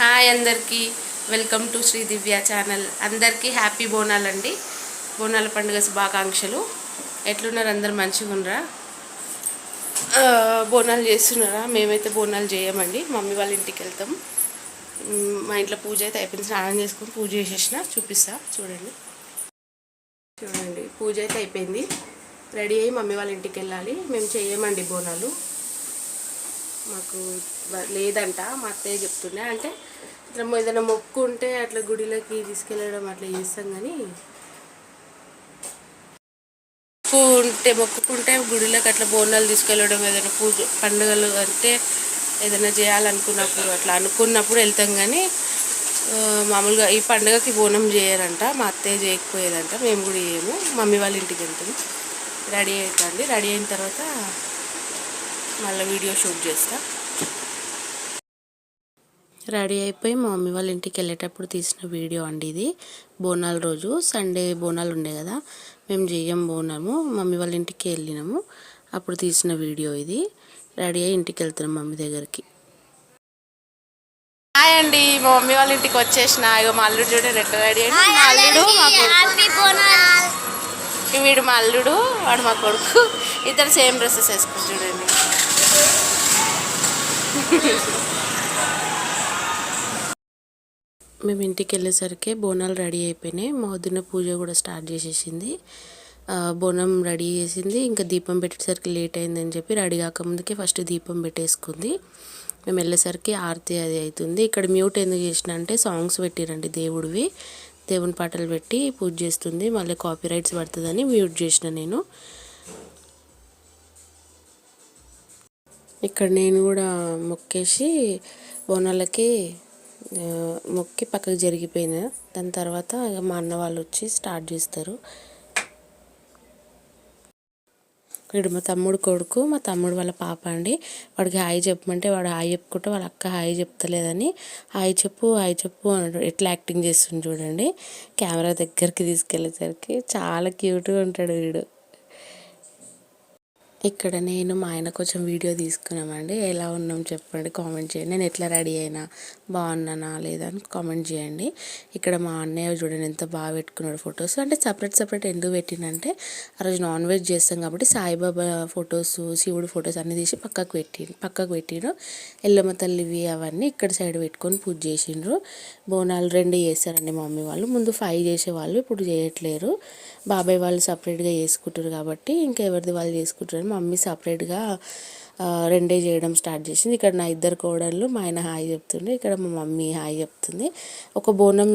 Hi అందరికీ welcome to Shri Divya channel. అందరికీ happy బోనాలండి. బోనాల పండుగ శుభాకాంక్షలు. ఎట్లున్నారు అందరు? మంచిగా ఉన్నారా? బోనాలు చేస్తున్నారా? మేమైతే బోనాలు చేయమండి. మమ్మీ వాళ్ళ ఇంటికి వెళ్తాం. మా ఇంట్లో పూజ అయితే అయిపోయింది. స్నానం చేసుకొని పూజ చేసేసిన చూపిస్తా. చూడండి పూజ అయితే అయిపోయింది. రెడీ అయ్యి మమ్మీ వాళ్ళ ఇంటికి వెళ్ళాలి. మేము చేయమండి బోనాలు, మాకు లేదంట. మా అత్తయ్య చెప్తుండే, అంటే ఇట్లా ఏదైనా మొక్కు ఉంటే అట్లా గుడిలోకి తీసుకెళ్ళడం అట్లా చేస్తాం, కానీ మొక్కుకుంటే గుడిలోకి అట్లా బోనాలు తీసుకెళ్ళడం, ఏదైనా పూజ పండుగలు అంటే ఏదైనా చేయాలనుకున్నప్పుడు అట్లా అనుకున్నప్పుడు వెళ్తాం. కానీ మామూలుగా ఈ పండుగకి బోనం చేయరంట. మా అత్తయ్య చేయకపోయేదంట. మేము కూడా చేయము. మమ్మీ వాళ్ళ ఇంటికి వెళ్తాం. రెడీ అవుతుంది. రెడీ అయిన తర్వాత మళ్ళీ వీడియో షూట్ చేస్తా. రెడీ అయిపోయి మా మమ్మీ వాళ్ళ ఇంటికి వెళ్ళేటప్పుడు తీసిన వీడియో అండి ఇది. బోనాల రోజు సండే బోనాలు ఉండే కదా, మేము చెయ్యం బోనము. మమ్మీ వాళ్ళ ఇంటికి వెళ్ళినాము, అప్పుడు తీసిన వీడియో ఇది. రెడీ అయ్యి ఇంటికి వెళ్తున్నాం మమ్మీ దగ్గరికి. హాయ్ అండి, మా మమ్మీ వాళ్ళ ఇంటికి వచ్చేసిన. ఇక మా అల్లుడు చూడండి ఎట్లా రెడీ అయ్యి. మా అల్లుడు వీడు మా అల్లుడు, వాడు మా కొడుకు. ఇద్దరు సేమ్ డ్రెస్సెస్ వేసుకుని చూడండి. మేము ఇంటికి వెళ్ళేసరికి బోనాలు రెడీ అయిపోయినాయి. మా వదిన పూజ కూడా స్టార్ట్ చేసేసింది. బోనం రెడీ చేసింది. ఇంకా దీపం పెట్టేసరికి లేట్ అయిందని చెప్పి రెడీ కాకముందుకే ఫస్ట్ దీపం పెట్టేసుకుంది. మేము వెళ్ళేసరికి ఆరతి అది అవుతుంది. ఇక్కడ మ్యూట్ ఎందుకు చేసిన అంటే సాంగ్స్ పెట్టిరండి దేవుడివి. దేవుని పాటలు పెట్టి పూజ చేస్తుంది. మళ్ళీ కాపీ రైట్స్ పడుతుందని మ్యూట్ చేసిన నేను. ఇక్కడ నేను కూడా మొక్కేసి బోనాలకి మొక్కి పక్కకు జరిగిపోయినా. దాని తర్వాత మా అన్న వాళ్ళు వచ్చి స్టార్ట్ చేస్తారు. వీడు మా తమ్ముడు కొడుకు, మా తమ్ముడు వాళ్ళ పాప అండి. వాడికి హాయ్ చెప్పమంటే వాడు హాయ్ చెప్పుకుంటే వాళ్ళ అక్క హాయ్ చెప్తలేదని హాయ్ చెప్పు అన్నాడు. ఎట్లా యాక్టింగ్ చేస్తుంది చూడండి. కెమెరా దగ్గరికి తీసుకెళ్ళేసరికి చాలా క్యూట్గా ఉంటాడు వీడు. ఇక్కడ నేను మా ఆయన కొంచెం వీడియో తీసుకున్నామండి. ఎలా ఉన్నాం చెప్పండి, కామెంట్ చేయండి. నేను ఎట్లా రెడీ అయినా, బాగున్నానా లేదా అని కామెంట్ చేయండి. ఇక్కడ మా అన్నయ్య చూడండి ఎంత బాగా పెట్టుకున్నాడు ఫొటోస్. అంటే సపరేట్ ఎందుకు పెట్టినంటే ఆ రోజు నాన్ వెజ్ చేస్తాం కాబట్టి సాయిబాబా ఫొటోస్, శివుడు ఫొటోస్ అన్నీ తీసి పక్కకు పెట్టిండ్రు. ఎల్లమ్మ తల్లివి అవన్నీ ఇక్కడ సైడ్ పెట్టుకొని పూజ చేసిండ్రు. బోనాలు 2 చేస్తారండి మా మమ్మీ వాళ్ళు. ముందు 5 చేసేవాళ్ళు, ఇప్పుడు చేయట్లేరు. బాబాయ్ వాళ్ళు సపరేట్గా చేసుకుంటారు కాబట్టి ఇంకా ఎవరిది వాళ్ళు చేసుకుంటారు. మా మమ్మీ సపరేట్గా 2 చేయడం స్టార్ట్ చేసింది. ఇక్కడ నా 2 కోడళ్ళు, మా ఆయన హాయ్ చెప్తుండే, ఇక్కడ మా మమ్మీ హాయ్ చెప్తుంది. ఒక బోనం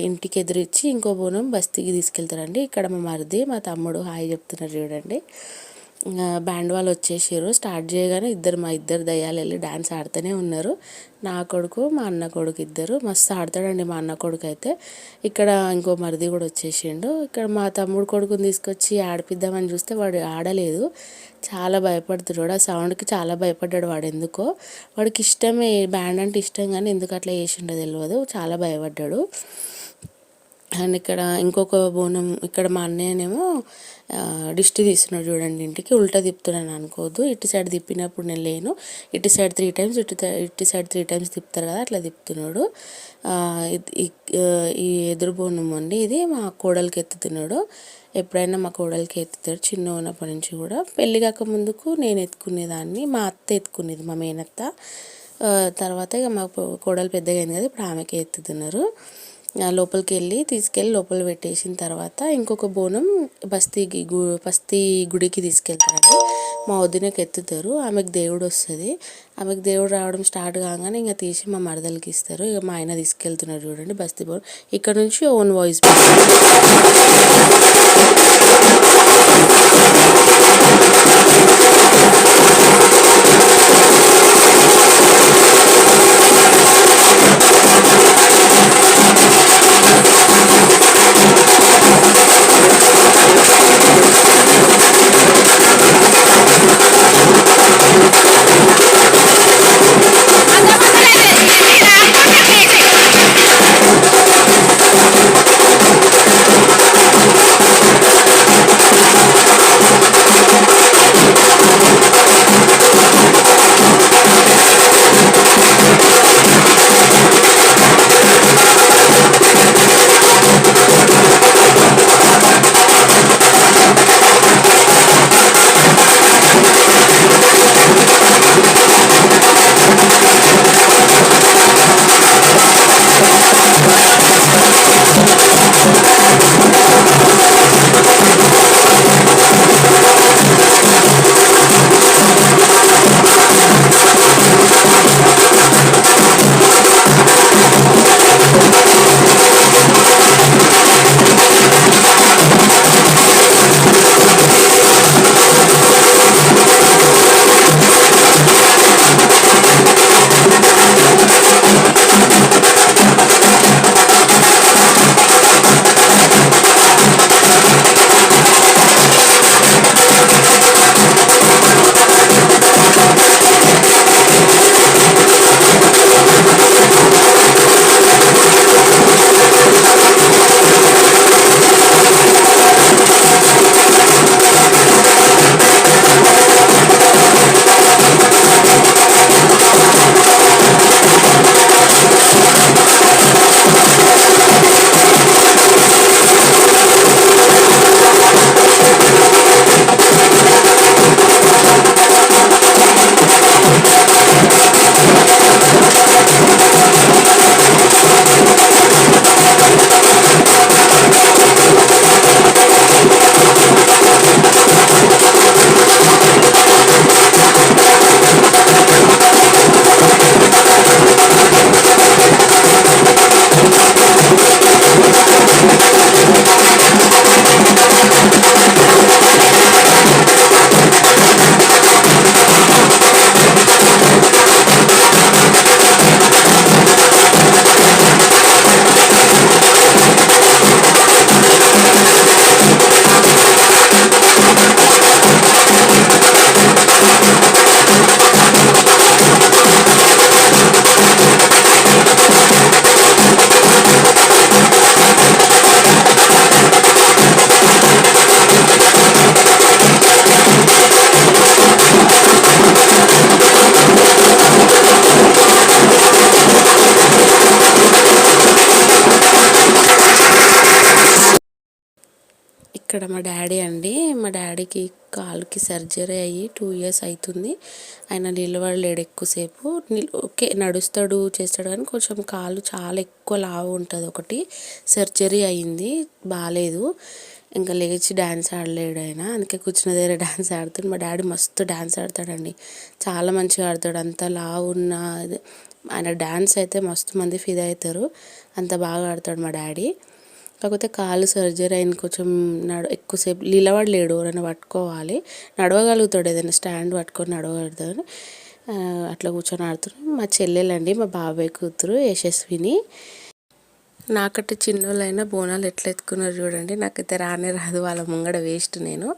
ఇంటికి ఎదురిచ్చి ఇంకో బోనం బస్తీకి తీసుకెళ్తారండి. ఇక్కడ మా మరిది, మా తమ్ముడు హాయ్ చెప్తున్నారు చూడండి. బ్యాండ్ వాళ్ళు వచ్చేసారు. స్టార్ట్ చేయగానే మా ఇద్దరు దయ్యాలు వెళ్ళి డ్యాన్స్ ఆడుతూనే ఉన్నారు. నా కొడుకు, మా అన్న కొడుకు ఇద్దరు మస్తు ఆడతాడండి. మా అన్న కొడుకు అయితే ఇక్కడ ఇంకో మరిది కూడా వచ్చేసిండు. ఇక్కడ మా తమ్ముడు కొడుకుని తీసుకొచ్చి ఆడిపిద్దామని చూస్తే వాడు ఆడలేదు. చాలా భయపడుతున్నాడు. ఆ సౌండ్కి చాలా భయపడ్డాడు వాడు. ఎందుకో వాడికి ఇష్టమే, బ్యాండ్ అంటే ఇష్టం, కానీ ఎందుకు అట్లా చేసిండో తెలియదు. చాలా భయపడ్డాడు. అండ్ ఇక్కడ ఇంకొక బోనం, ఇక్కడ మా అన్నయ్యనేమో దిష్టి తీస్తున్నాడు చూడండి. ఇంటికి ఉల్టా తిప్పుతున్నాను అనుకోవద్దు. ఇటు సైడ్ తిప్పినప్పుడు నేను లేను. ఇటు సైడ్ 3 times, ఇటు సైడ్ 3 times తిప్పుతారు కదా, అట్లా తిప్పుతున్నాడు. ఈ ఎదురు బోనం అండి, ఇది మా కోడలికి ఎత్తుతున్నాడు. ఎప్పుడైనా మా కోడలికి ఎత్తుతాడు చిన్న ఉన్నప్పటి నుంచి కూడా. పెళ్ళి కాక ముందుకు నేను ఎత్తుకునేదాన్ని, మా అత్త ఎత్తుకునేది, మా మేనత్త. తర్వాత ఇక మా కోడలు పెద్దగా అయింది కదా, ఇప్పుడు ఆమెకి ఎత్తుతున్నారు. లోపలికి తీసుకెళ్ళి లోపల పెట్టేసిన తర్వాత ఇంకొక బోనం బస్తీ గుడికి తీసుకెళ్తారండి. మా వదినకి ఎత్తుతారు. ఆమెకు దేవుడు వస్తుంది. ఆమెకు దేవుడు రావడం స్టార్ట్ కాగానే ఇంకా తీసి మా మరదలకి ఇస్తారు. ఇక మా ఆయన తీసుకెళ్తున్నారు చూడండి బస్తీ బోనం. ఇక్కడ నుంచి ఓన్ వాయిస్ ఇక్కడ మా డాడీ అండి, మా డాడీకి కాలుకి సర్జరీ అయ్యి 2 ఇయర్స్ అవుతుంది. ఆయన నిలబడలేడు ఎక్కువసేపు. ఓకే నడుస్తాడు చేస్తాడు కానీ కొంచెం కాలు చాలా ఎక్కువ లావు ఉంటుంది. ఒకటి సర్జరీ అయ్యింది, బాగాలేదు. ఇంకా లేచి డ్యాన్స్ ఆడలేడు ఆయన, అందుకే కూర్చున్న దగ్గర డ్యాన్స్ ఆడుతాడు. మా డాడీ మస్తు డ్యాన్స్ ఆడతాడండి, చాలా మంచిగా ఆడతాడు. అంత లావు ఉన్న ఆయన డ్యాన్స్ అయితే మస్తు మంది ఫిదా అవుతారు, అంత బాగా ఆడతాడు మా డాడీ. కాకపోతే కాలు సర్జరీ అయిన కొంచెం ఎక్కువసేపు నిలబడలేడు, ఎవరైనా పట్టుకోవాలి. నడవగలుగుతాడు, ఏదైనా స్టాండ్ పట్టుకొని నడవగలుగుతాడు. అట్లా కూర్చొని ఆడుతున్నాడు. మా చెల్లెలండి, మా బాబాయ్ కూతురు యశస్విని. నాకంటే చిన్నోళ్ళైనా బోనాలు ఎట్లా ఎత్తుకున్నారు చూడండి. నాకైతే రానే రాదు, వాళ్ళ ముంగడ వేస్ట్ నేను.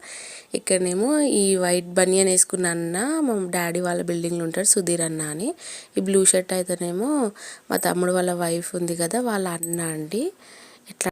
ఇక్కడనేమో ఈ వైట్ బనియన్ వేసుకున్న అన్న మా డాడీ వాళ్ళ బిల్డింగ్లో ఉంటాడు, సుధీర్ అన్న అని. ఈ బ్లూ షర్ట్ అయితేనేమో మా తమ్ముడు వాళ్ళ వైఫ్ ఉంది కదా, వాళ్ళ అన్న అండి. ఎట్లా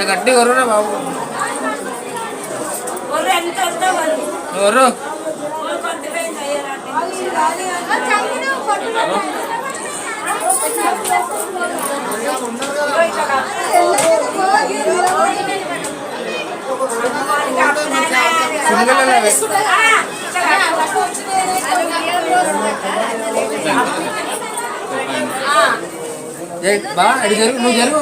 గట్టి కొర్రురా బాబు ఎవరు బా అడి జరుగు నువ్వు జరుగు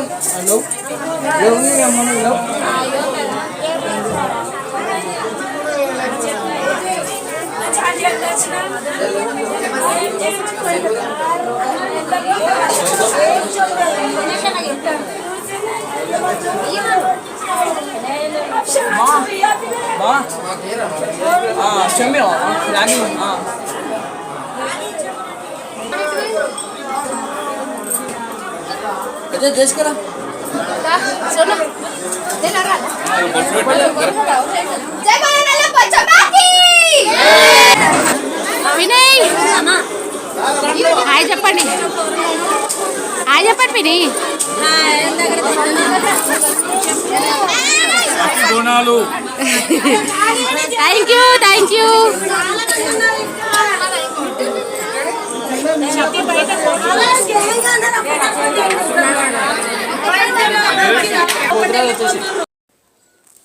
क्षम्य देश करा सुनो వినయ్ హాయ్ చెప్పండి హాయ్ చెప్పండి వినయ్ థ్యాంక్ యూ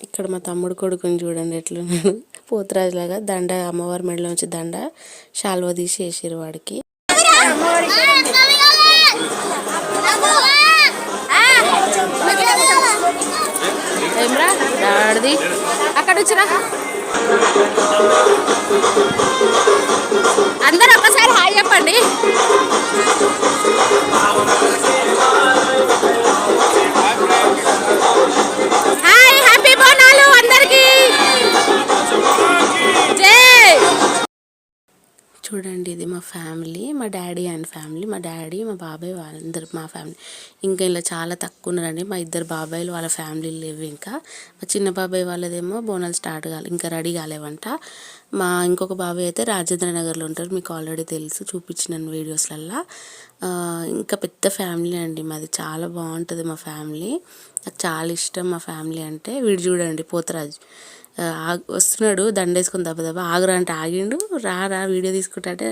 ఇక్కడ మా తమ్ముడు కొడుకుని చూడండి ఎట్లున్నాడు పోతురాజులాగా దండ అమ్మవారి మెడలో నుంచి దండ శాల్వ తీసి వేసారు వాడికి ఏమ్రా డాడది అక్కడ వచ్చినా అందరూ ఒకసారి హాయ్ చెప్పండి హాయ్ హ్యాపీ బోనాలు అందరికీ జై చూడండి ఇది మా ఫ్యామిలీ మా డాడీ అండ్ ఫ్యామిలీ మా డాడీ మా బాబాయ్ వాళ్ళందరూ మా ఫ్యామిలీ ఇంకా ఇలా చాలా తక్కువ ఉన్నారండి మా ఇద్దరు బాబాయిలు వాళ్ళ ఫ్యామిలీలు లేవు ఇంకా మా చిన్న బాబాయ్ వాళ్ళదేమో బోనాలు స్టార్ట్ కాలే ఇంకా రెడీ కాలేవంట మా ఇంకొక బాబాయ్ అయితే రాజేంద్ర నగర్లో ఉంటారు మీకు ఆల్రెడీ తెలుసు చూపించినాను వీడియోస్లల్లో ఇంకా పెద్ద ఫ్యామిలీ అండి మాది చాలా బాగుంటుంది మా ఫ్యామిలీ నాకు చాలా ఇష్టం మా ఫ్యామిలీ అంటే వీడు చూడండి పోతరాజు వస్తున్నాడు దండేసుకొని దెబ్బ ఆగురా అంటే ఆగిండు రా వీడియో తీసుకుంటా అంటే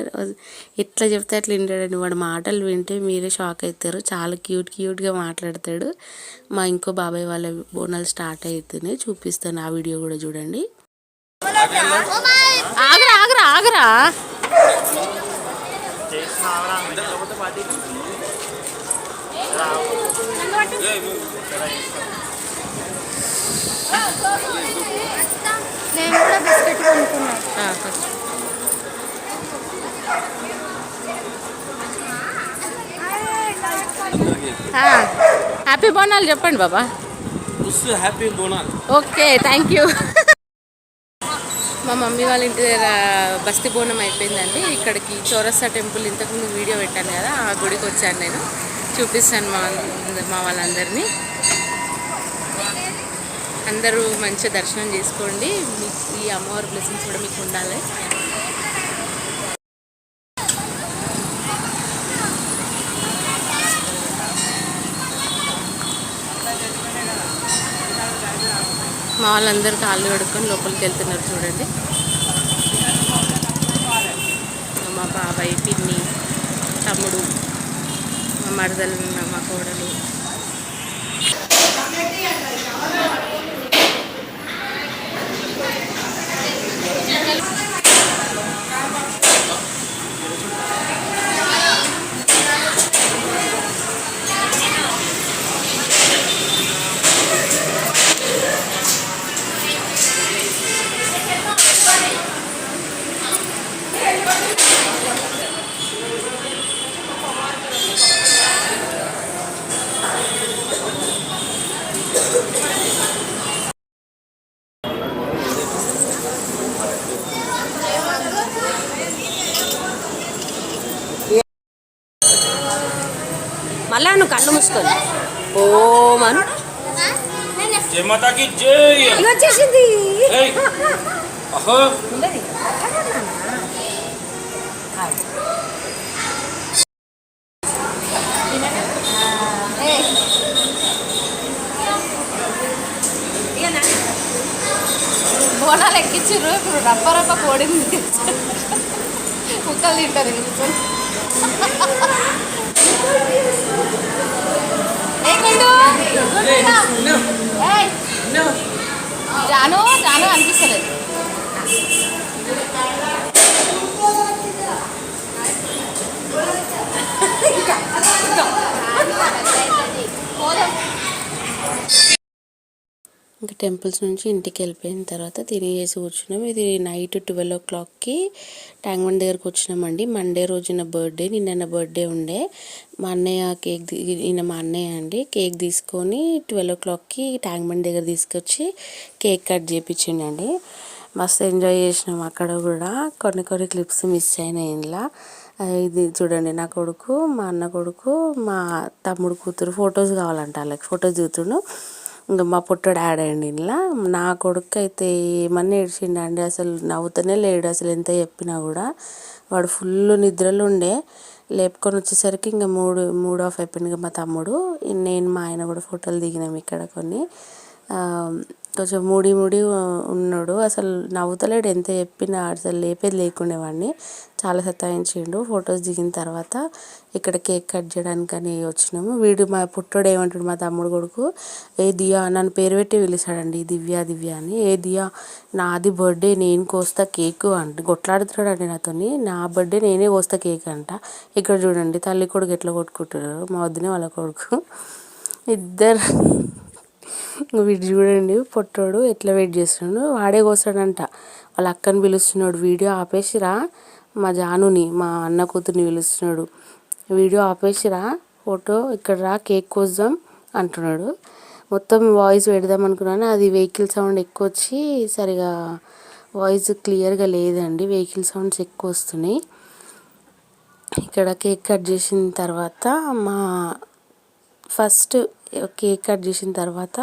ఎట్లా చెప్తే అట్లా వింటాడండి వాడు మాటలు వింటే మీరే షాక్ అవుతారు చాలా క్యూట్గా మాట్లాడతాడు మా ఇంకో బాబాయ్ వాళ్ళ బోనాలు స్టార్ట్ అవుతున్నాయి చూపిస్తాను ఆ వీడియో కూడా చూడండి ఆగరా నేను కూడా బిస్కెట్ కొనుక్కున్నాను హ్యాపీ బోనాలు చెప్పండి బాబా happy Bonalu okay thank you మా మమ్మీ వాళ్ళ ఇంటి దగ్గర బస్తీ బోనం అయిపోయిందండి ఇక్కడికి చౌరస్తా టెంపుల్ ఇంతకుముందు వీడియో పెట్టాను కదా ఆ గుడికి వచ్చాను నేను చూపిస్తాను మా వాళ్ళందరినీ అందరూ మంచిగా దర్శనం చేసుకోండి మీకు ఈ అమ్మవారి బ్లెస్సింగ్స్ కూడా మీకు ఉండాలి మా వాళ్ళందరూ కాళ్ళు కడుక్కొని లోపలికి వెళ్తున్నారు చూడండి మా బాబాయ్ పిన్ని తమ్ముడు మా మరదలు మా కోడలు మళ్ళా నువ్వు కళ్ళు మూసుకొని ఓ మను వచ్చేసింది ఎక్కించారు ఇప్పుడు రప్ప రప్ప కోడింది ముక్కలు తింటారు కూర్చొని జాను జాను అనిపిస్తలేదు ఇంకా టెంపుల్స్ నుంచి ఇంటికి వెళ్ళిపోయిన తర్వాత తినేసి కూర్చున్నాం. ఇది నైట్ 12 o'clockకి ట్యాంక్ బండ్ దగ్గరకు వచ్చినామండి. మండే రోజున బర్త్డే, నిన్న బర్త్డే ఉండే. మా అన్నయ్య ఈయన మా అన్నయ్య అండి కేక్ తీసుకొని 12 o'clockకి ట్యాంక్ బండ్ దగ్గర తీసుకొచ్చి కేక్ కట్ చేయించిండండి. మస్తు ఎంజాయ్ చేసినాం అక్కడ కూడా. కొన్ని క్లిప్స్ మిస్ అయినాయి ఇంట్లో. ఇది చూడండి, నా కొడుకు, మా అన్న కొడుకు, మా తమ్ముడు కూతురు ఫొటోస్ కావాలంట వాళ్ళకి. ఫొటోస్ దిగుతుండు. ఇంకా మా పుట్టడు ఆడండి ఇంట్లో. నా కొడుకు అయితే ఏమన్నా ఏడ్చిండండి, అసలు నవ్వుతూనే లేడు. అసలు ఎంత చెప్పినా కూడా వాడు ఫుల్ నిద్రలో ఉండే. లేపుకొని వచ్చేసరికి ఇంకా మూడ్ ఆఫ్ అయిపోయింది. ఇంకా మా తమ్ముడు, నేను, మా ఆయన కూడా ఫోటోలు దిగినాం ఇక్కడ కొన్ని. కొంచెం మూడి ఉన్నాడు. అసలు నవ్వుతలేడు, ఎంత చెప్పినా అసలు లేపేది లేకుండేవాడిని. చాలా సతాయించిండు. ఫొటోస్ దిగిన తర్వాత ఇక్కడ కేక్ కట్ చేయడానికని వచ్చినాము. వీడు మా పుట్టోడు ఏమంటాడు, మా తమ్ముడు కొడుకు, ఏ దియా నన్ను పేరు పెట్టి పిలిచాడండి, దివ్య అని. ఏ దియా నాది బర్త్డే నేను కోస్తా కేకు అంటే కొట్లాడుతున్నాడండి నాతోని. నా బర్త్డే నేనే కోస్తా కేక్ అంట. ఇక్కడ చూడండి తల్లి కొడుకు ఎట్లా కొట్టుకుంటున్నారు, మా వద్దునే వాళ్ళ కొడుకు ఇద్దరు. వీడు చూడండి పొట్టోడు ఎట్లా వెయిట్ చేస్తున్నాడు, వాడే కోస్తాడంట. వాళ్ళ అక్కని పిలుస్తున్నాడు, వీడియో ఆపేసిరా, మా జానుని మా అన్న కూతుర్ని పిలుస్తున్నాడు, వీడియో ఆపేసిరా, ఫోటో ఇక్కడ రా కేక్ కోద్దాం అంటున్నాడు. మొత్తం వాయిస్ పెడదాం అనుకున్నాను, అది వెహికల్ సౌండ్ ఎక్కువ వచ్చి సరిగా వాయిస్ క్లియర్గా లేదండి, వెహికల్ సౌండ్స్ ఎక్కువ వస్తున్నాయి. ఇక్కడ కేక్ కట్ చేసిన తర్వాత ఫస్ట్ కేక్ కట్ చేసిన తర్వాత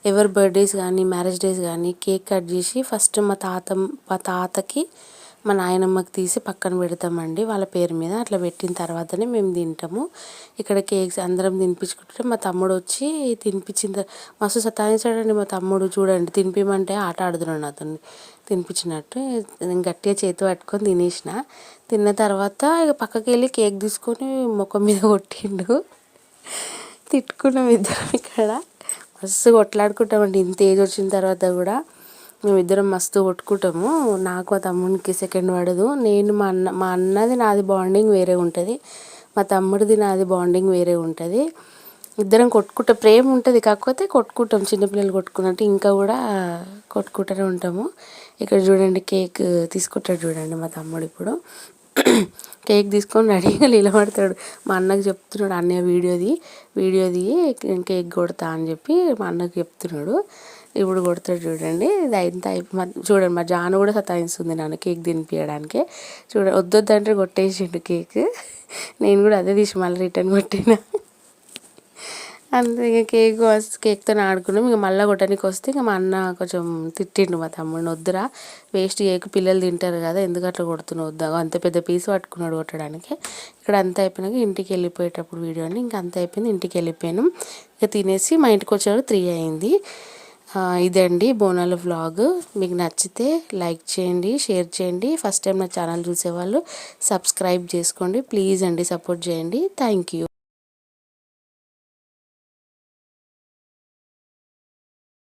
ఎవరి బర్త్డేస్ కానీ మ్యారేజ్ డేస్ కానీ కేక్ కట్ చేసి ఫస్ట్ మా తాతకి మా నాయనమ్మకి తీసి పక్కన పెడతామండి వాళ్ళ పేరు మీద. అట్లా పెట్టిన తర్వాతనే మేము తింటాము. ఇక్కడ కేక్స్ అందరం తినిపించుకుంటే మా తమ్ముడు వచ్చి తినిపించిన మస్తు సతాయించాడండి మా తమ్ముడు. చూడండి, తినిపిమంటే ఆట ఆడుతున్నాడు అతన్ని తినిపించినట్టు. నేను గట్టిగా చేతి పట్టుకొని తినేసిన. తిన్న తర్వాత ఇక పక్కకి వెళ్ళి కేక్ తీసుకొని ముఖం మీద కొట్టిండు. తిట్టుకున్నాం ఇద్దరం. ఇక్కడ మస్తు కొట్లాడుకుంటామండి, ఇంత ఏజ్ వచ్చిన తర్వాత కూడా మేమిద్దరం మస్తు కొట్టుకుంటాము. నాకు మా తమ్మునికి సెకండ్ పడదు. నేను మా అన్నది నాది బాండింగ్ వేరే ఉంటుంది, మా తమ్ముడిది నాది బాండింగ్ వేరే ఉంటుంది. ఇద్దరం కొట్టుకుంటాం, ప్రేమ ఉంటుంది, కాకపోతే కొట్టుకుంటాం చిన్నపిల్లలు కొట్టుకున్నట్టు ఇంకా కూడా కొట్టుకుంటూనే ఉంటాము. ఇక్కడ చూడండి కేక్ తీసుకుంటాడు చూడండి మా తమ్ముడు. ఇప్పుడు కేక్ తీసుకొని రెడీగా నిలబడతాడు. మా అన్నకి చెప్తున్నాడు, అన్నయ్య వీడియోది కేక్ కొడతా అని చెప్పి మా అన్నకి చెప్తున్నాడు. ఇప్పుడు కొడతాడు చూడండి. ఇది అంతా చూడండి, మా జాను కూడా సతాయిస్తుంది నన్ను కేక్ తినిపించడానికి. వద్దొద్దంటే కొట్టేసిండు కేక్. నేను కూడా అదే తీసి మళ్ళీ రిటర్న్ కొట్టినా. అంతే, ఇక కేక్తో ఆడుకున్నాం. ఇక మళ్ళీ కొట్టడానికి వస్తే ఇక మా అన్న కొంచెం తిట్టిండు మా తమ్ముడిని, వద్దురా వేస్ట్ కేక్ పిల్లలు తింటారు కదా, ఎందుకు అట్లా కొడుతున్నావు, వద్దా అంత పెద్ద పీస్ పట్టుకున్నాడు కొట్టడానికి. ఇక్కడ అంతా అయిపోయినాక ఇంటికి వెళ్ళిపోయేటప్పుడు వీడియో అండి, ఇంకా అంతా అయిపోయింది, ఇంటికి వెళ్ళిపోయాను. ఇక తినేసి మా ఇంటికి వచ్చేవారు 3 అయింది. ఇదండి బోనాల వ్లాగ్. మీకు నచ్చితే లైక్ చేయండి, షేర్ చేయండి. ఫస్ట్ టైం నా ఛానల్ చూసేవాళ్ళు సబ్స్క్రైబ్ చేసుకోండి ప్లీజ్ అండి, సపోర్ట్ చేయండి. Thank you.